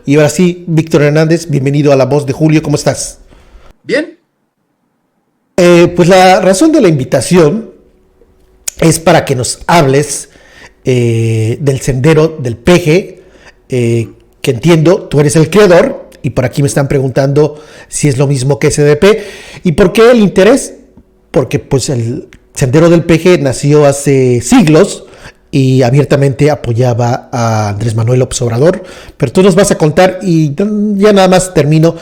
Y ahora sí, Víctor Hernández, bienvenido a La Voz de Julio, ¿cómo estás? Bien, Pues la razón de la invitación es para que nos hables del sendero del peje, que entiendo, tú eres el creador, y por aquí me están preguntando si es lo mismo que SDP. ¿Y por qué el interés? Porque pues el sendero del peje nació hace siglos y abiertamente apoyaba a Andrés Manuel López Obrador, pero tú nos vas a contar y ya nada más termino,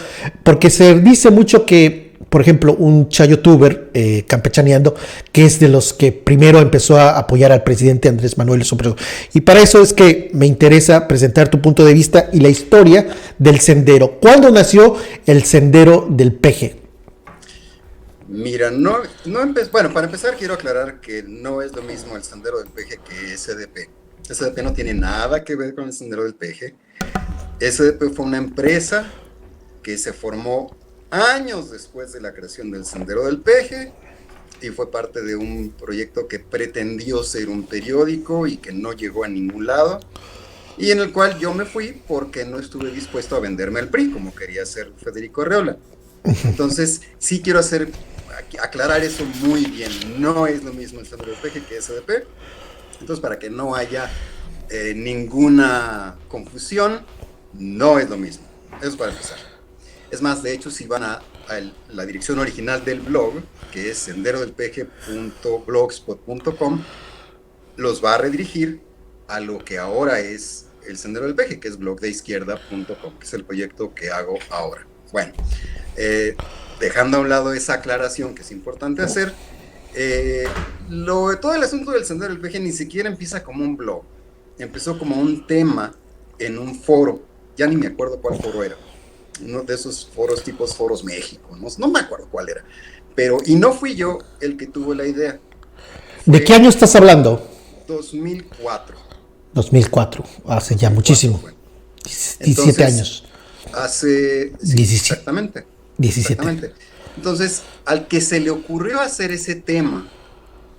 porque se dice mucho que, por ejemplo, un chayotuber campechaneando, que es de los que primero empezó a apoyar al presidente Andrés Manuel López Obrador. Y para eso es que me interesa presentar tu punto de vista y la historia del sendero. ¿Cuándo nació el sendero del peje? mira, bueno, para empezar quiero aclarar que no es lo mismo el Sendero del Peje que SDP. SDP no tiene nada que ver con el Sendero del Peje. SDP fue una empresa que se formó años después de la creación del Sendero del Peje y fue parte de un proyecto que pretendió ser un periódico y que no llegó a ningún lado y en el cual yo me fui porque no estuve dispuesto a venderme al PRI como quería hacer Federico Arreola. Entonces, sí quiero aclarar eso muy bien. No es lo mismo el Centro de Peje que SDP. Entonces, para que no haya ninguna confusión, no es lo mismo. Eso es para empezar. Es más, de hecho, si van a la dirección original del blog, que es senderodelpeje.blogspot.com, los va a redirigir a lo que ahora es el Sendero del Peje, que es blogdeizquierda.com, que es el proyecto que hago ahora. Bueno, dejando a un lado esa aclaración que es importante hacer, todo el asunto del Sendero del Peje ni siquiera empieza como un blog, empezó como un tema en un foro, ya ni me acuerdo cuál foro era, uno de esos foros tipos Foros México, no me acuerdo cuál era, pero, y no fui yo el que tuvo la idea, ¿De qué fue año estás hablando? 2004, 2004, hace ya 2004 muchísimo. fue. 17 Entonces, años. sí, 17. exactamente, 17. exactamente. Entonces, al que se le ocurrió hacer ese tema,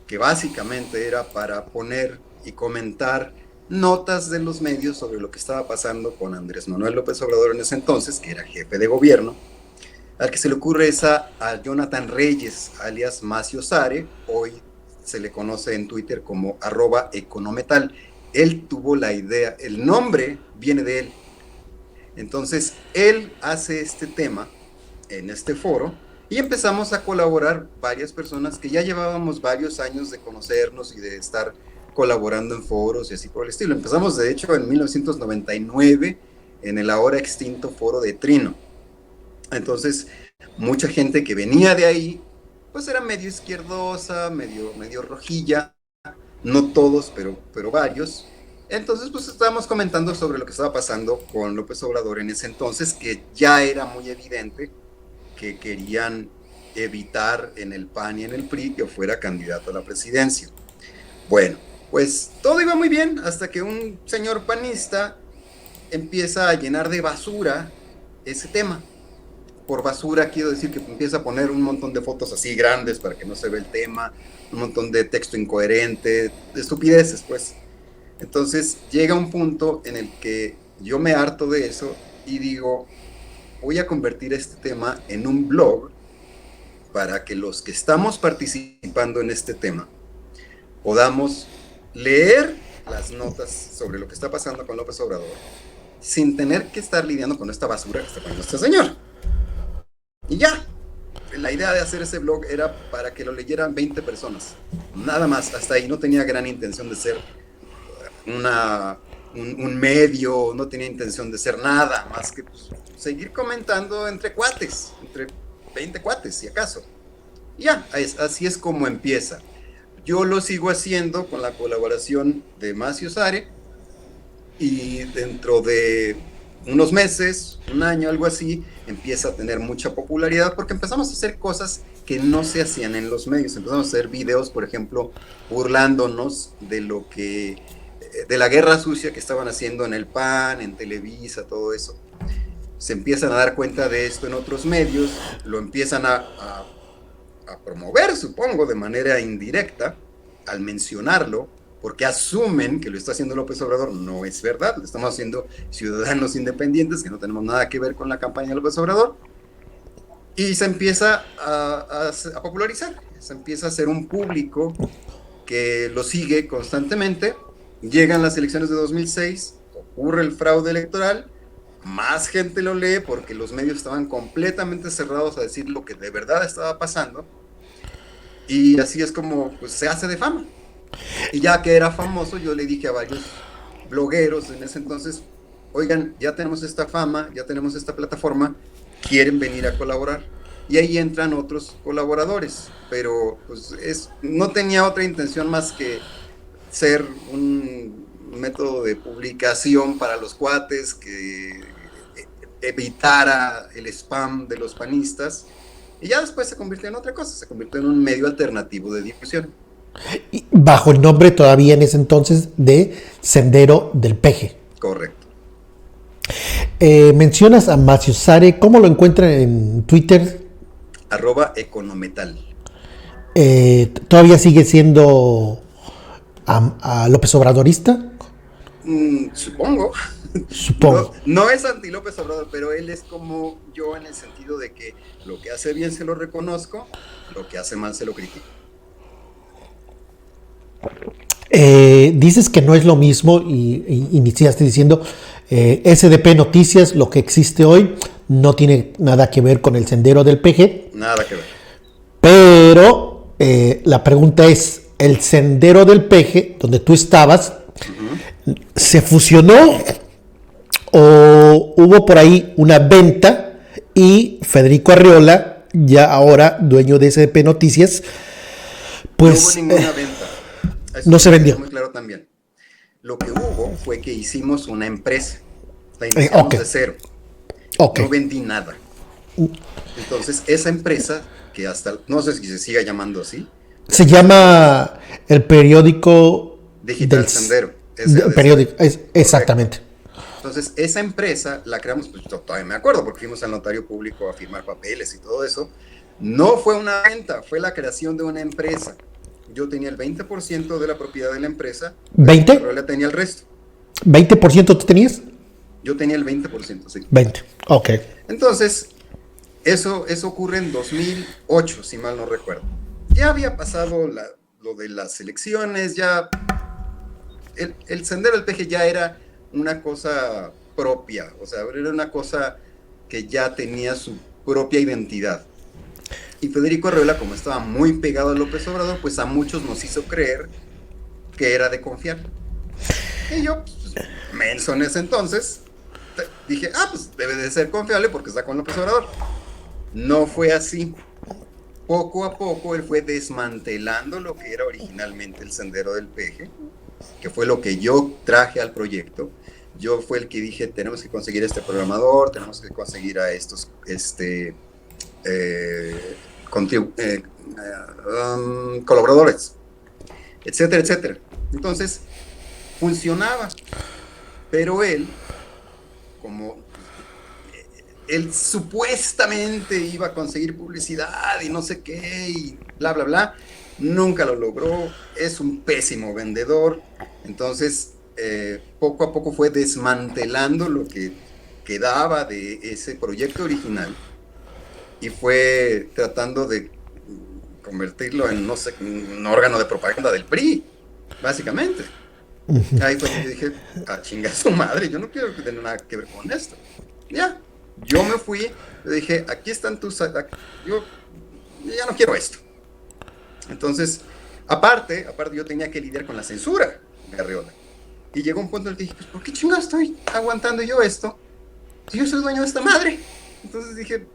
que básicamente era para poner y comentar notas de los medios sobre lo que estaba pasando con Andrés Manuel López Obrador en ese entonces, que era jefe de gobierno, al que se le ocurre es a Jonathan Reyes, alias Macio Sare, hoy se le conoce en Twitter como @econometal. Él tuvo la idea, el nombre viene de él. Entonces, él hace este tema en este foro y empezamos a colaborar varias personas que ya llevábamos varios años de conocernos y de estar colaborando en foros y así por el estilo. Empezamos, de hecho, en 1999 en el ahora extinto foro de Trino. Entonces, mucha gente que venía de ahí, pues era medio izquierdosa, medio rojilla, no todos, pero varios. Entonces, pues estábamos comentando sobre lo que estaba pasando con López Obrador en ese entonces, que ya era muy evidente que querían evitar en el PAN y en el PRI que fuera candidato a la presidencia. Bueno, pues todo iba muy bien hasta que un señor panista empieza a llenar de basura ese tema. Por basura quiero decir que empieza a poner un montón de fotos así grandes para que no se vea el tema, un montón de texto incoherente, de estupideces, pues. Entonces llega un punto en el que yo me harto de eso y digo, voy a convertir este tema en un blog para que los que estamos participando en este tema podamos leer las notas sobre lo que está pasando con López Obrador sin tener que estar lidiando con esta basura que está poniendo este señor. Y ya, la idea de hacer ese blog era para que lo leyeran 20 personas, nada más, hasta ahí no tenía gran intención de ser un medio, no tenía intención de ser nada más que pues, seguir comentando entre cuates, entre 20 cuates, si acaso. Y ya, así es como empieza. Yo lo sigo haciendo con la colaboración de Macio Sare y dentro de unos meses, un año, algo así, empieza a tener mucha popularidad porque empezamos a hacer cosas que no se hacían en los medios. Empezamos a hacer videos, por ejemplo, burlándonos de lo que de la guerra sucia que estaban haciendo en el PAN, en Televisa, todo eso. Se empiezan a dar cuenta de esto en otros medios, lo empiezan a promover, supongo, de manera indirecta, al mencionarlo, porque asumen que lo está haciendo López Obrador. No es verdad, lo estamos haciendo ciudadanos independientes que no tenemos nada que ver con la campaña de López Obrador. Y se empieza a popularizar, se empieza a hacer un público que lo sigue constantemente. Llegan las elecciones de 2006, ocurre el fraude electoral, más gente lo lee porque los medios estaban completamente cerrados a decir lo que de verdad estaba pasando, y así es como pues, se hace de fama. Y ya que era famoso, yo le dije a varios blogueros en ese entonces, oigan, ya tenemos esta fama, ya tenemos esta plataforma, ¿quieren venir a colaborar? Y ahí entran otros colaboradores, pero pues no tenía otra intención más que ser un método de publicación para los cuates que evitara el spam de los panistas, y ya después se convirtió en otra cosa, se convirtió en un medio alternativo de difusión. Bajo el nombre todavía en ese entonces de Sendero del Peje. Correcto. Mencionas a Maciosare, ¿cómo lo encuentran en Twitter? @econometal. ¿Todavía sigue siendo a López Obradorista? Supongo. Supongo. No es anti López Obrador, pero él es como yo en el sentido de que lo que hace bien se lo reconozco, lo que hace mal se lo critico. Dices que no es lo mismo y iniciaste diciendo SDP Noticias, lo que existe hoy, no tiene nada que ver con el Sendero del Peje. Nada que ver. Pero la pregunta es, ¿el Sendero del Peje, donde tú estabas, se fusionó o hubo por ahí una venta y Federico Arreola, ya ahora dueño de SDP Noticias, pues... No hubo ninguna venta. Eso no se vendió. Muy claro también. Lo que hubo fue que hicimos una empresa. La iniciamos de cero. Okay. No vendí nada. Entonces, esa empresa, que hasta, no sé si se siga llamando así. Se llama el periódico Digital Sendero. Periódico, exactamente. Entonces, esa empresa la creamos, pues yo todavía me acuerdo, porque fuimos al notario público a firmar papeles y todo eso. No fue una venta, fue la creación de una empresa. Yo tenía el 20% de la propiedad de la empresa. ¿20? Pero él tenía el resto. ¿20% tú tenías? Yo tenía el 20%, sí. 20, ok. Entonces, eso ocurre en 2008, si mal no recuerdo. Ya había pasado lo de las elecciones, ya el Sendero del Peje ya era una cosa propia, o sea, era una cosa que ya tenía su propia identidad. Y Federico Arreola, como estaba muy pegado a López Obrador, pues a muchos nos hizo creer que era de confiar. Y yo, pues, menso en ese entonces, dije, pues debe de ser confiable porque está con López Obrador. No fue así. Poco a poco él fue desmantelando lo que era originalmente el Sendero del Peje, que fue lo que yo traje al proyecto. Yo fue el que dije, tenemos que conseguir este programador, tenemos que conseguir a estos colaboradores, etcétera, etcétera. Entonces, funcionaba, pero él, como él supuestamente iba a conseguir publicidad y no sé qué, y bla, bla, bla, nunca lo logró, es un pésimo vendedor. Entonces, poco a poco fue desmantelando lo que quedaba de ese proyecto original y fue tratando de convertirlo en, no sé, un órgano de propaganda del PRI, básicamente. Ahí fue que yo dije, chinga su madre, yo no quiero tener nada que ver con esto. Ya, yo me fui, le dije, aquí están tus... Yo ya no quiero esto. Entonces, aparte yo tenía que lidiar con la censura de Arreola. Y llegó un punto en el que dije, pues, ¿por qué chingados estoy aguantando yo esto? Si yo soy dueño de esta madre. Entonces dije,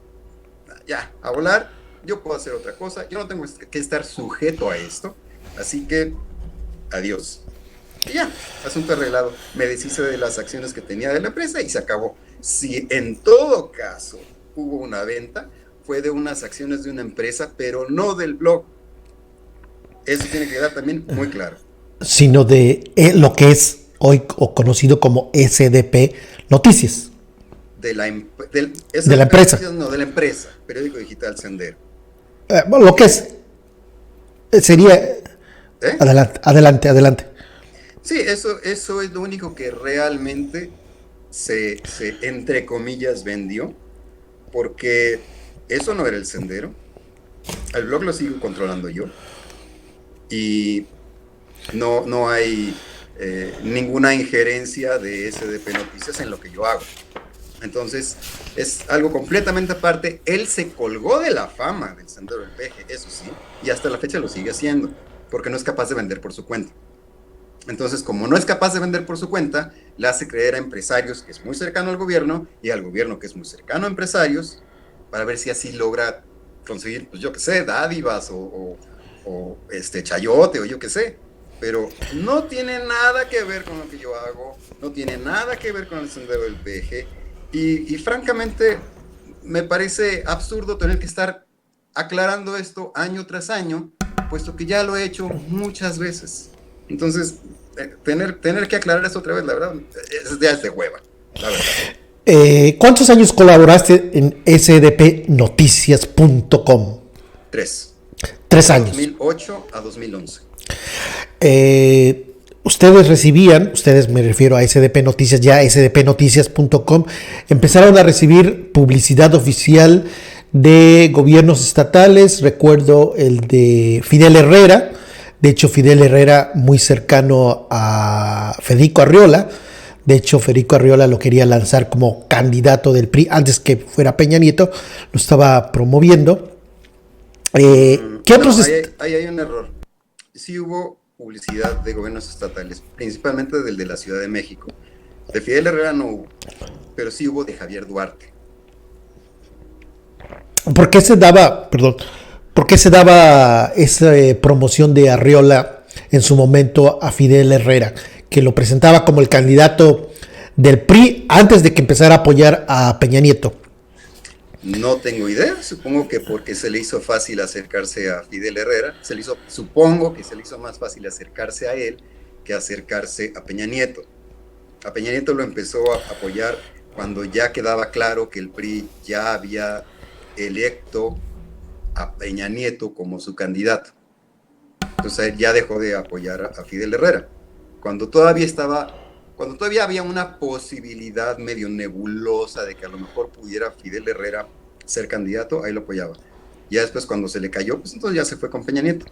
ya, a volar, yo puedo hacer otra cosa, yo no tengo que estar sujeto a esto, así que, adiós. Y ya, asunto arreglado. Me deshice de las acciones que tenía de la empresa y se acabó. Si en todo caso hubo una venta, fue de unas acciones de una empresa, pero no del blog. Eso tiene que quedar también muy claro. Sino de lo que es hoy o conocido como SDP Noticias. De la empresa. No, de la empresa, Periódico Digital Sendero. Bueno, lo que es sería... Adelante. Sí, eso es lo único que realmente entre comillas, vendió, porque eso no era el sendero. El blog lo sigo controlando yo y no hay ninguna injerencia de SDP Noticias en lo que yo hago. Entonces, es algo completamente aparte. Él se colgó de la fama del Sendero del Peje, eso sí, y hasta la fecha lo sigue haciendo, porque no es capaz de vender por su cuenta. Entonces, como no es capaz de vender por su cuenta, le hace creer a empresarios que es muy cercano al gobierno y al gobierno que es muy cercano a empresarios, para ver si así logra conseguir, pues yo qué sé, dádivas o chayote o yo qué sé. Pero no tiene nada que ver con lo que yo hago, no tiene nada que ver con el Sendero del Peje. Y francamente, me parece absurdo tener que estar aclarando esto año tras año, puesto que ya lo he hecho muchas veces. Entonces, tener que aclarar esto otra vez, la verdad, ya es de hueva, la verdad. ¿Cuántos años colaboraste en sdpnoticias.com? 3. 3 años. 2008 a 2011. Ustedes me refiero a SDP Noticias, ya sdpnoticias.com, empezaron a recibir publicidad oficial de gobiernos estatales. Recuerdo el de Fidel Herrera. De hecho, Fidel Herrera muy cercano a Federico Arriola. De hecho, Federico Arriola lo quería lanzar como candidato del PRI antes que fuera Peña Nieto. Lo estaba promoviendo. ¿Qué otros? No, ahí hay un error. Sí hubo publicidad de gobiernos estatales, principalmente del de la Ciudad de México. De Fidel Herrera no hubo, pero sí hubo de Javier Duarte. ¿Por qué se daba esa promoción de Arriola en su momento a Fidel Herrera, que lo presentaba como el candidato del PRI antes de que empezara a apoyar a Peña Nieto? No tengo idea, supongo que porque se le hizo fácil acercarse a Fidel Herrera, supongo que se le hizo más fácil acercarse a él que acercarse a Peña Nieto. A Peña Nieto lo empezó a apoyar cuando ya quedaba claro que el PRI ya había electo a Peña Nieto como su candidato. Entonces ya dejó de apoyar a Fidel Herrera. Cuando todavía había una posibilidad medio nebulosa de que a lo mejor pudiera Fidel Herrera ser candidato, ahí lo apoyaba. Ya después cuando se le cayó, pues entonces ya se fue con Peña Nieto.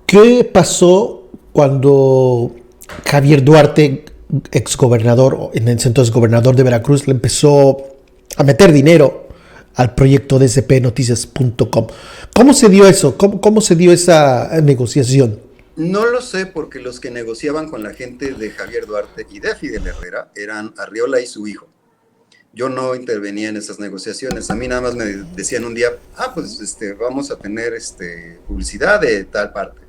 ¿Qué pasó cuando Javier Duarte, exgobernador, en ese entonces gobernador de Veracruz, le empezó a meter dinero al proyecto de sdpnoticias.com? ¿Cómo se dio eso? ¿Cómo se dio esa negociación? No lo sé, porque los que negociaban con la gente de Javier Duarte y de Fidel Herrera eran Arriola y su hijo. Yo no intervenía en esas negociaciones. A mí nada más me decían un día, pues vamos a tener publicidad de tal parte.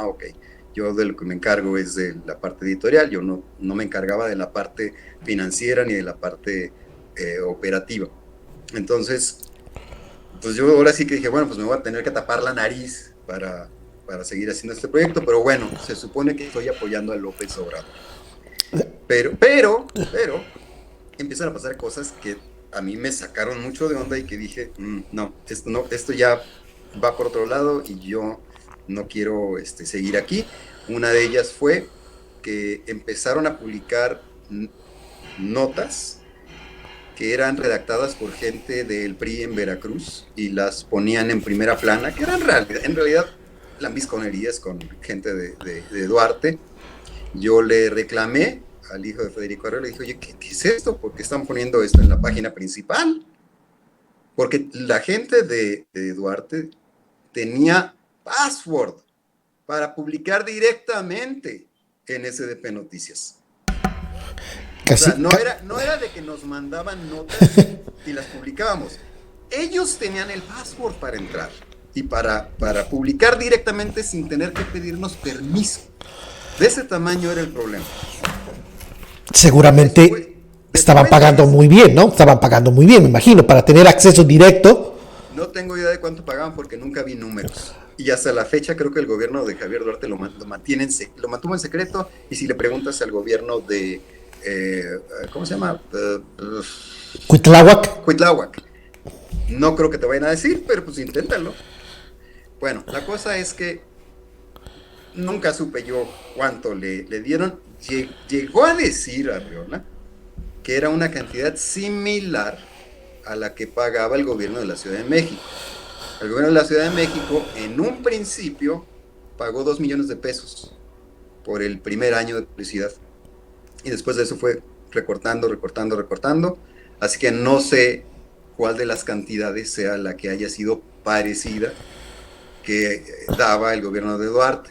Ok. Yo de lo que me encargo es de la parte editorial. Yo no me encargaba de la parte financiera ni de la parte operativa. Entonces, pues yo ahora sí que dije, bueno, pues me voy a tener que tapar la nariz para seguir haciendo este proyecto, pero bueno, se supone que estoy apoyando a López Obrador. Pero empiezan a pasar cosas que a mí me sacaron mucho de onda y que dije, no, esto ya va por otro lado y yo no quiero seguir aquí. Una de ellas fue que empezaron a publicar notas que eran redactadas por gente del PRI en Veracruz y las ponían en primera plana, que eran en realidad lambisconerías con gente de Duarte. Yo le reclamé al hijo de Federico Arriola, le dije, oye, ¿qué es esto? ¿Por qué están poniendo esto en la página principal? Porque la gente de Duarte tenía password para publicar directamente en SDP Noticias. O sea, no era de que nos mandaban notas y las publicábamos. Ellos tenían el password para entrar y para publicar directamente sin tener que pedirnos permiso. De ese tamaño era el problema. Seguramente estaban pagando muy bien, ¿no? Estaban pagando muy bien, me imagino, para tener acceso directo. No tengo idea de cuánto pagaban porque nunca vi números. Y hasta la fecha creo que el gobierno de Javier Duarte lo mantuvo en secreto. Y si le preguntas al gobierno de ¿cómo se llama? Cuitláhuac. No creo que te vayan a decir, pero pues inténtalo. Bueno, la cosa es que nunca supe yo cuánto le dieron. Llegó a decir Arriola que era una cantidad similar a la que pagaba el gobierno de la Ciudad de México. El gobierno de la Ciudad de México en un principio pagó 2 millones de pesos por el primer año de publicidad. Y después de eso fue recortando, recortando, recortando. Así que no sé cuál de las cantidades sea la que haya sido parecida que daba el gobierno de Duarte.